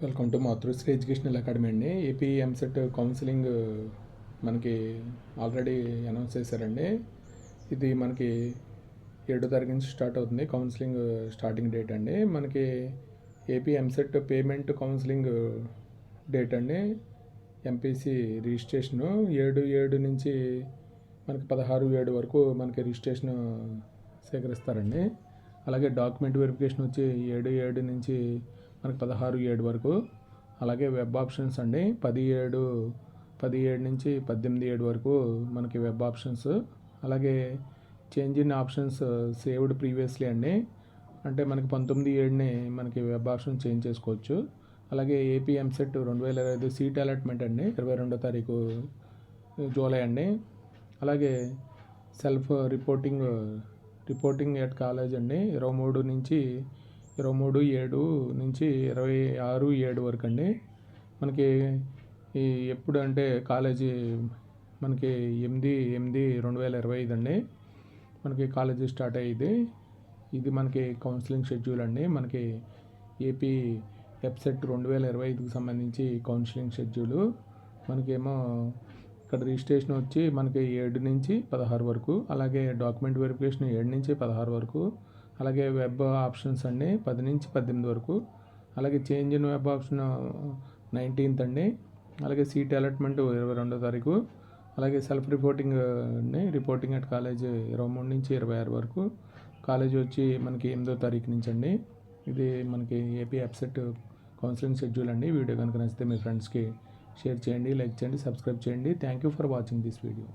Welcome to Matrusri educational academy అండి. AP EAMCET counselling మనకి already announce చేశారండి. ఇది మనకి 7వ తారీఖు నుంచి స్టార్ట్ అవుతుంది కౌన్సిలింగ్ స్టార్టింగ్ డేట్ అండి. మనకి AP EAMCET payment counselling date అండి. ఎంపీసీ రిజిస్ట్రేషను 7/7 నుంచి మనకి 16/7 వరకు మనకి రిజిస్ట్రేషన్ సేకరిస్తారండి. అలాగే డాక్యుమెంట్ వెరిఫికేషన్ వచ్చి 7/7 నుంచి మనకి 16/7 వరకు. అలాగే వెబ్ ఆప్షన్స్ అండి 17 నుంచి 18/7 వరకు మనకి వెబ్ ఆప్షన్స్. అలాగే change in options saved previously అండి, అంటే మనకి 19/7 మనకి వెబ్ ఆప్షన్ చేంజ్ చేసుకోవచ్చు. అలాగే ఏపీ ఎంసెట్ 2025 సీట్ అలాట్మెంట్ అండి 22వ తారీఖు జూలై అండి. అలాగే సెల్ఫ్ రిపోర్టింగ్ ఎట్ కాలేజ్ అండి 23 నుంచి 23/7 నుంచి 26/7 వరకు అండి. మనకి ఎప్పుడు అంటే కాలేజీ మనకి 8/8/2025 అండి మనకి కాలేజీ స్టార్ట్ అయ్యేది. ఇది మనకి కౌన్సిలింగ్ షెడ్యూల్ అండి. మనకి ఏపీ ఎప్సెట్ 2025కి సంబంధించి కౌన్సిలింగ్ షెడ్యూలు. మనకేమో ఇక్కడ రిజిస్ట్రేషన్ వచ్చి మనకి 7 నుంచి 16 వరకు. అలాగే డాక్యుమెంట్ వెరిఫికేషన్ 7 నుంచి 16 వరకు. అలాగే వెబ్ ఆప్షన్స్ అండి 10 నుంచి 18 వరకు. అలాగే change in web option 19th అండి. అలాగే సీట్ అలాట్మెంట్ 22వ తారీఖు. అలాగే సెల్ఫ్ రిపోర్టింగ్ అట్ కాలేజ్ 23 నుంచి 26 వరకు. కాలేజ్ వచ్చి మనకి 8వ తారీఖు నుంచి అండి. ఇది మనకి ఏపీ ఎప్సెట్ కౌన్సిలింగ్ షెడ్యూల్ అండి. వీడియో కనుక నచ్చితే మీ ఫ్రెండ్స్కి షేర్ చేయండి, లైక్ చేయండి, సబ్స్క్రైబ్ చేయండి. Thank you for watching this video.